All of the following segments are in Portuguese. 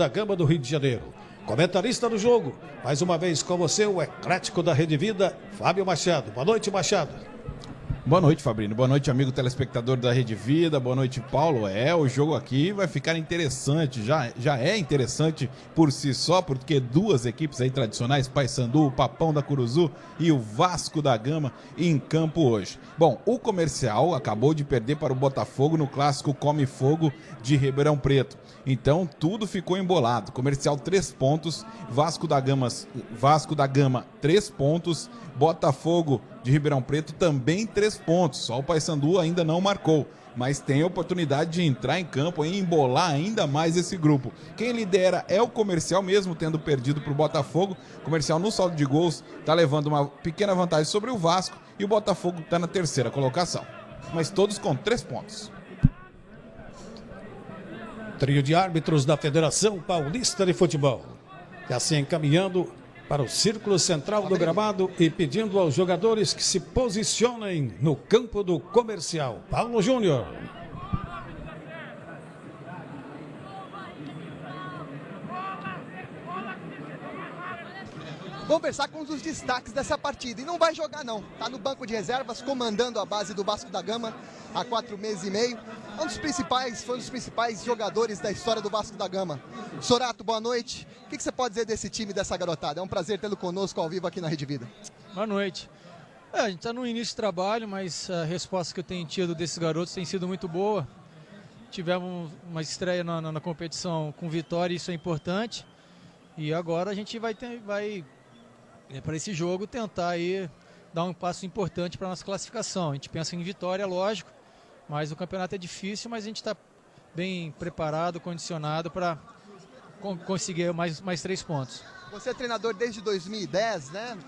da Gama do Rio de Janeiro. Comentarista do jogo, mais uma vez com você, o eclético da Rede Vida, Fábio Machado. Boa noite, Machado. Boa noite, Fabrício. Boa noite, amigo telespectador da Rede Vida. Boa noite, Paulo. O jogo aqui vai ficar interessante. Já é interessante por si só, porque duas equipes aí tradicionais, Paysandu, o Papão da Curuzu e o Vasco da Gama em campo hoje. Bom, o Comercial acabou de perder para o Botafogo no clássico Come Fogo de Ribeirão Preto. Então tudo ficou embolado. Comercial 3 pontos, Vasco da Gama 3 pontos, Botafogo de Ribeirão Preto também 3 pontos. Só o Paysandu ainda não marcou, mas tem a oportunidade de entrar em campo e embolar ainda mais esse grupo. Quem lidera é o Comercial, mesmo tendo perdido para o Botafogo. O Comercial no saldo de gols está levando uma pequena vantagem sobre o Vasco e o Botafogo está na terceira colocação. Mas todos com 3 pontos. Trio de árbitros da Federação Paulista de Futebol. E assim encaminhando para o círculo central do gramado e pedindo aos jogadores que se posicionem no campo do Comercial. Paulo Júnior. Vamos conversar com um dos destaques dessa partida. E não vai jogar não, tá no banco de reservas, comandando a base do Vasco da Gama há 4 meses e meio. Foi um dos principais jogadores da história do Vasco da Gama. Sorato, boa noite. O que você pode dizer desse time, dessa garotada? É um prazer tê-lo conosco ao vivo aqui na Rede Vida. Boa noite. A gente está no início do trabalho, mas a resposta que eu tenho tido desses garotos tem sido muito boa. Tivemos uma estreia na competição com vitória, isso é importante. E agora a gente vai para esse jogo tentar aí dar um passo importante para a nossa classificação. A gente pensa em vitória, lógico, mas o campeonato é difícil, mas a gente está bem preparado, condicionado para conseguir mais 3 pontos. Você é treinador desde 2010, né?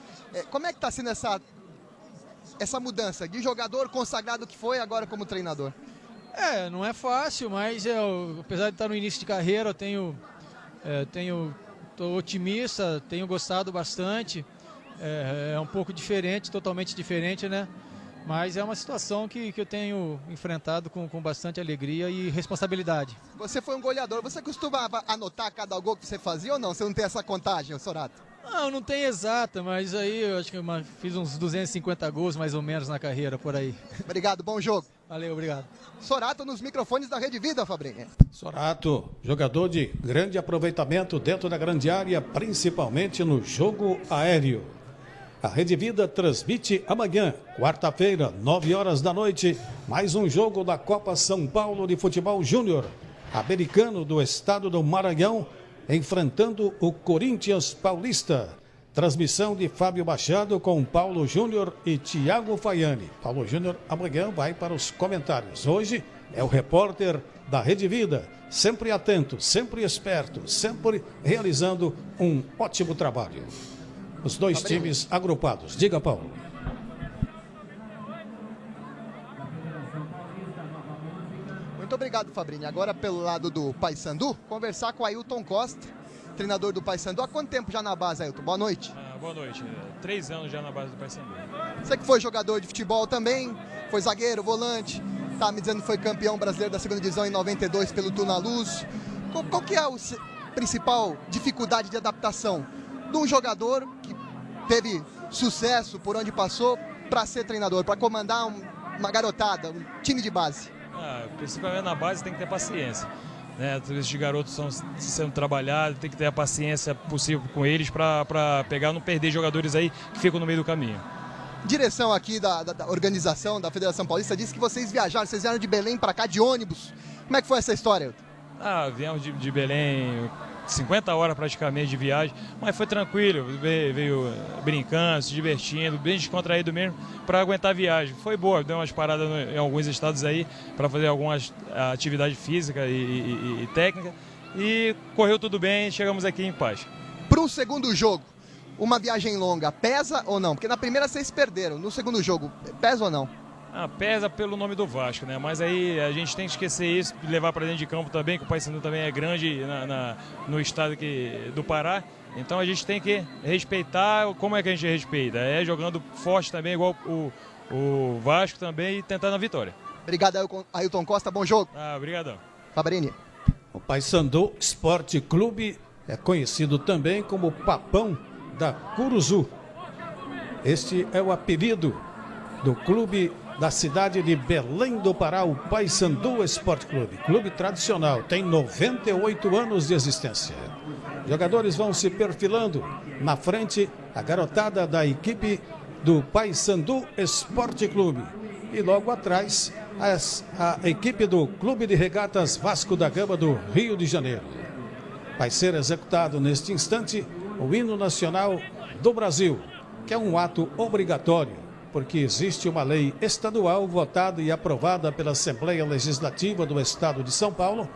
Como é que está sendo essa mudança de jogador consagrado que foi agora como treinador? Não é fácil, mas apesar de estar no início de carreira, estou otimista, tenho gostado bastante. É um pouco diferente, totalmente diferente, né? Mas é uma situação que eu tenho enfrentado com bastante alegria e responsabilidade. Você foi um goleador, você costumava anotar cada gol que você fazia ou não? Você não tem essa contagem, Sorato? Não tem exata, mas aí eu acho que eu fiz uns 250 gols mais ou menos na carreira, por aí. Obrigado, bom jogo. Valeu, obrigado. Sorato nos microfones da Rede Vida, Fabrinho. Sorato, jogador de grande aproveitamento dentro da grande área, principalmente no jogo aéreo. A Rede Vida transmite amanhã, quarta-feira, 9 horas da noite, mais um jogo da Copa São Paulo de Futebol Júnior, americano do estado do Maranhão, enfrentando o Corinthians Paulista. Transmissão de Fábio Machado com Paulo Júnior e Thiago Faiani. Paulo Júnior amanhã vai para os comentários. Hoje é o repórter da Rede Vida, sempre atento, sempre esperto, sempre realizando um ótimo trabalho. Os dois times agrupados. Diga, Paulo. Muito obrigado, Fabrini. Agora, pelo lado do Paysandu, conversar com o Ailton Costa, treinador do Paysandu. Há quanto tempo já na base, Ailton? Boa noite. Boa noite. 3 anos já na base do Paysandu. Você que foi jogador de futebol também, foi zagueiro, volante, tá me dizendo que foi campeão brasileiro da segunda divisão em 92 pelo Tunaluz. Qual que é a principal dificuldade de adaptação de um jogador que teve sucesso por onde passou para ser treinador, para comandar uma garotada, um time de base? Principalmente na base tem que ter paciência, né? Todos esses garotos estão sendo trabalhados, tem que ter a paciência possível com eles para pegar, não perder jogadores aí que ficam no meio do caminho. Direção aqui da organização da Federação Paulista disse que vocês vieram de Belém para cá de ônibus. Como é que foi essa história? Viemos de Belém, 50 horas praticamente de viagem, mas foi tranquilo, veio brincando, se divertindo, bem descontraído mesmo, para aguentar a viagem. Foi boa, deu umas paradas em alguns estados aí, para fazer algumas atividade física e técnica, e correu tudo bem, chegamos aqui em paz. Para um segundo jogo, uma viagem longa, pesa ou não? Porque na primeira vocês perderam, no segundo jogo, pesa ou não? Pesa pelo nome do Vasco, né? Mas aí a gente tem que esquecer isso, levar para dentro de campo também, que o Paysandu também é grande no estado do Pará. Então a gente tem que respeitar. Como é que a gente respeita? É jogando forte também, igual o Vasco também, e tentando a vitória. Obrigado, Ailton Costa. Bom jogo. Obrigadão. Fabrini. O Paysandu Esporte Clube é conhecido também como Papão da Curuzu. Este é o apelido do clube da cidade de Belém do Pará, o Paysandu Esporte Clube. Clube tradicional, tem 98 anos de existência. Jogadores vão se perfilando. Na frente, a garotada da equipe do Paysandu Esporte Clube. E logo atrás, a equipe do Clube de Regatas Vasco da Gama do Rio de Janeiro. Vai ser executado neste instante o hino nacional do Brasil, que é um ato obrigatório, porque existe uma lei estadual votada e aprovada pela Assembleia Legislativa do Estado de São Paulo,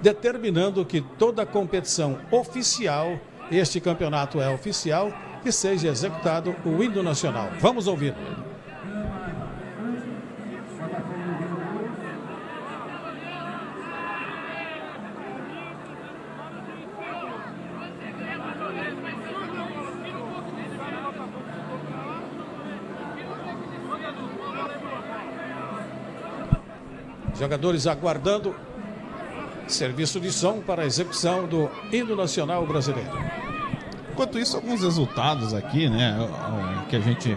determinando que toda competição oficial, este campeonato é oficial, que seja executado o hino nacional. Vamos ouvir. Jogadores aguardando serviço de som para a execução do hino nacional brasileiro. Enquanto isso, alguns resultados aqui, né, que a gente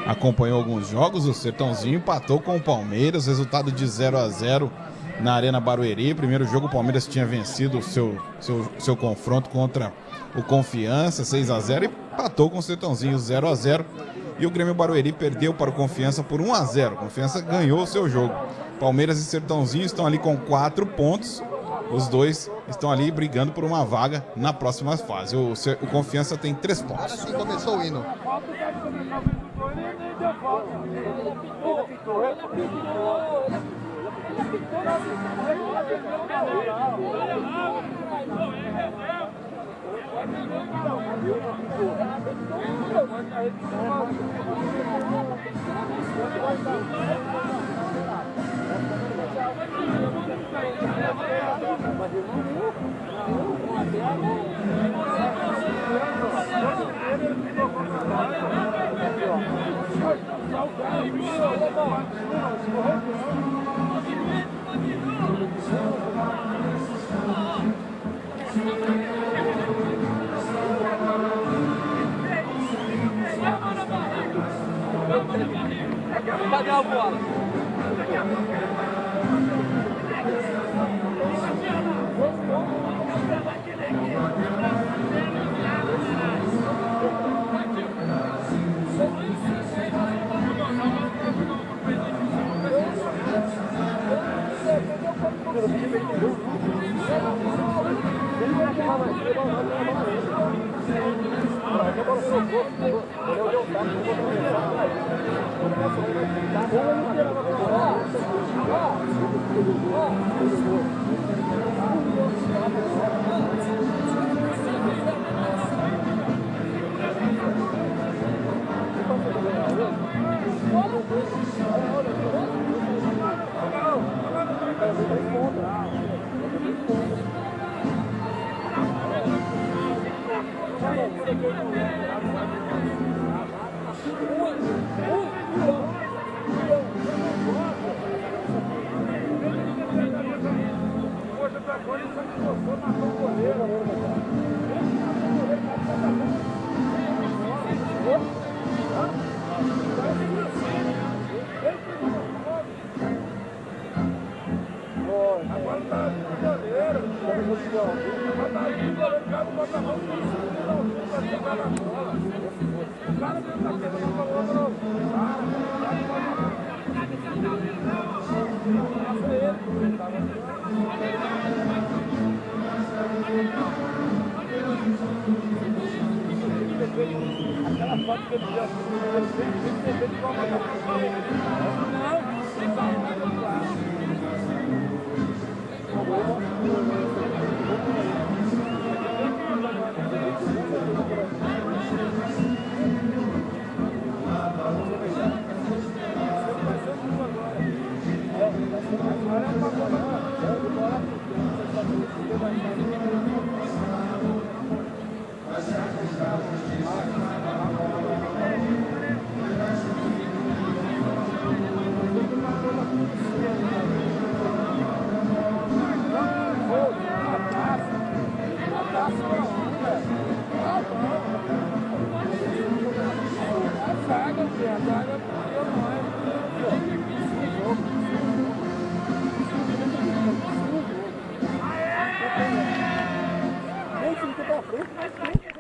acompanhou alguns jogos. O Sertãozinho empatou com o Palmeiras, resultado de 0-0 na Arena Barueri. Primeiro jogo, o Palmeiras tinha vencido o seu confronto contra o Confiança, 6-0, e empatou com o Sertãozinho, 0-0. E o Grêmio Barueri perdeu para o Confiança por 1-0. Confiança ganhou o seu jogo. Palmeiras e Sertãozinho estão ali com 4 pontos. Os dois estão ali brigando por uma vaga na próxima fase. O Confiança tem 3 pontos. Agora sim começou o hino. Cadê a bola?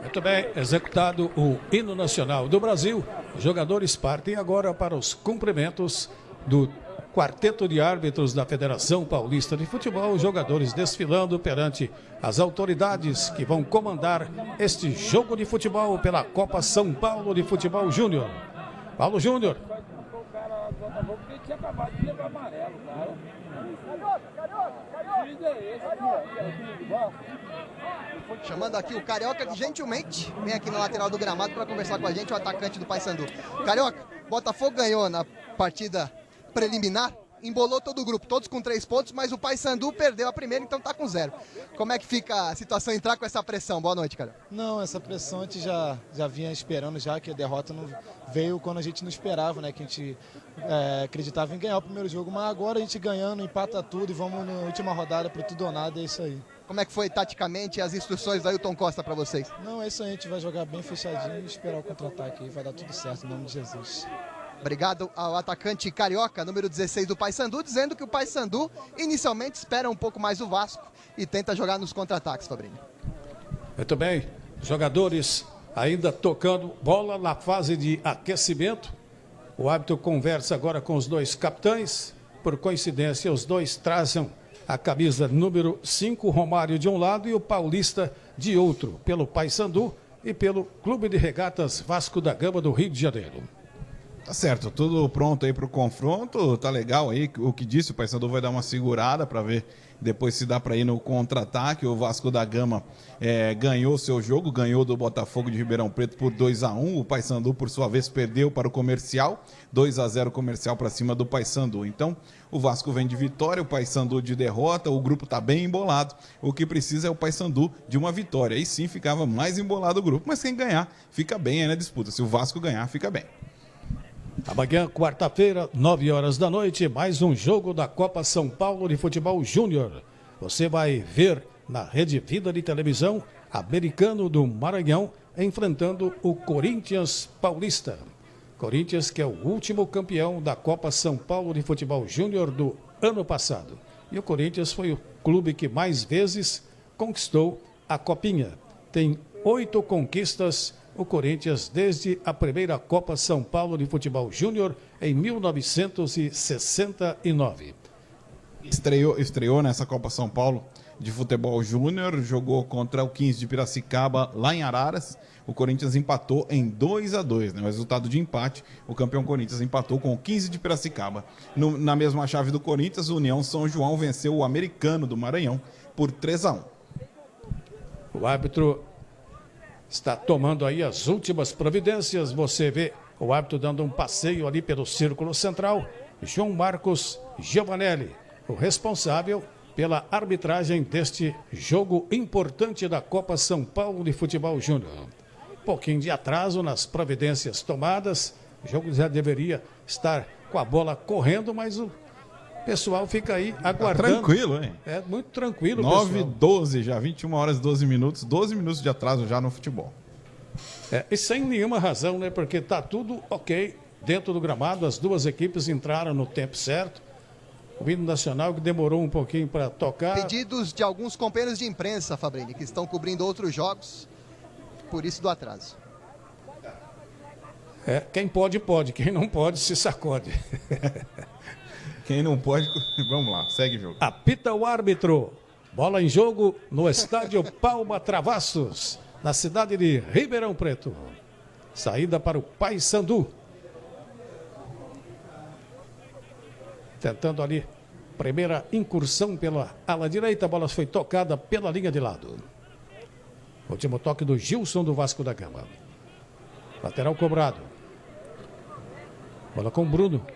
Muito bem, executado o hino nacional do Brasil, os jogadores partem agora para os cumprimentos do quarteto de árbitros da Federação Paulista de Futebol, os jogadores desfilando perante as autoridades que vão comandar este jogo de futebol pela Copa São Paulo de Futebol Júnior. Paulo Júnior. Chamando aqui o Carioca, que gentilmente vem aqui na lateral do gramado para conversar com a gente, o atacante do Paysandu. Carioca, Botafogo ganhou na partida preliminar, embolou todo o grupo, todos com 3 pontos, mas o Paysandu perdeu a primeira, então tá com 0. Como é que fica a situação entrar com essa pressão? Boa noite, Carioca. Não, essa pressão a gente já vinha esperando já, que a derrota não veio quando a gente não esperava, né? Que a gente acreditava em ganhar o primeiro jogo, mas agora a gente ganhando, empata tudo e vamos na última rodada para tudo ou nada, é isso aí. Como é que foi taticamente as instruções do Ailton Costa para vocês? Não, é isso aí, a gente vai jogar bem fechadinho e esperar o contra-ataque aí, vai dar tudo certo, em nome de Jesus. Obrigado ao atacante Carioca, número 16 do Paysandu, dizendo que o Paysandu inicialmente espera um pouco mais o Vasco e tenta jogar nos contra-ataques, Fabrício. Muito bem, jogadores ainda tocando bola na fase de aquecimento. O árbitro conversa agora com os dois capitães. Por coincidência, os dois trazem a camisa número 5, Romário de um lado e o Paulista de outro, pelo Paysandu e pelo Clube de Regatas Vasco da Gama do Rio de Janeiro. Tá certo, tudo pronto aí pro confronto, tá legal aí, o que disse, o Paysandu vai dar uma segurada para ver depois se dá para ir no contra-ataque. O Vasco da Gama ganhou seu jogo, ganhou do Botafogo de Ribeirão Preto por 2-1, o Paysandu por sua vez perdeu para o Comercial, 2-0 Comercial para cima do Paysandu. Então o Vasco vem de vitória, o Paysandu de derrota, o grupo tá bem embolado, o que precisa é o Paysandu de uma vitória, aí sim ficava mais embolado o grupo, mas quem ganhar fica bem aí na disputa, se o Vasco ganhar fica bem. Amanhã, quarta-feira, 9 horas da noite, mais um jogo da Copa São Paulo de Futebol Júnior. Você vai ver na Rede Vida de Televisão, Americano do Maranhão, enfrentando o Corinthians Paulista. Corinthians que é o último campeão da Copa São Paulo de Futebol Júnior do ano passado. E o Corinthians foi o clube que mais vezes conquistou a Copinha. Tem 8 conquistas o Corinthians desde a primeira Copa São Paulo de Futebol Júnior em 1969. Estreou nessa Copa São Paulo de Futebol Júnior, jogou contra o 15 de Piracicaba lá em Araras. O Corinthians empatou em 2-2, né? O resultado de empate, o campeão Corinthians empatou com o 15 de Piracicaba. Na mesma chave do Corinthians, o União São João venceu o Americano do Maranhão por 3-1. O árbitro está tomando aí as últimas providências. Você vê o árbitro dando um passeio ali pelo Círculo Central. João Marcos Giovanelli, o responsável pela arbitragem deste jogo importante da Copa São Paulo de Futebol Júnior. Um pouquinho de atraso nas providências tomadas. O jogo já deveria estar com a bola correndo, mas o pessoal fica aí aguardando. Tá tranquilo, hein? É muito tranquilo, 9h12 já, 21 horas e 12 minutos. 12 minutos de atraso já no futebol. E sem nenhuma razão, né? Porque tá tudo ok dentro do gramado. As duas equipes entraram no tempo certo. O hino nacional que demorou um pouquinho para tocar. Pedidos de alguns companheiros de imprensa, Fabrini, que estão cobrindo outros jogos. Por isso do atraso. Quem pode, pode. Quem não pode, se sacode. Quem não pode, vamos lá, segue o jogo. Apita o árbitro. Bola em jogo no estádio Palma Travassos, na cidade de Ribeirão Preto. Saída para o Paysandu. Tentando ali, primeira incursão pela ala direita. A bola foi tocada pela linha de lado. Último toque do Gilson do Vasco da Gama. Lateral cobrado. Bola com o Bruno.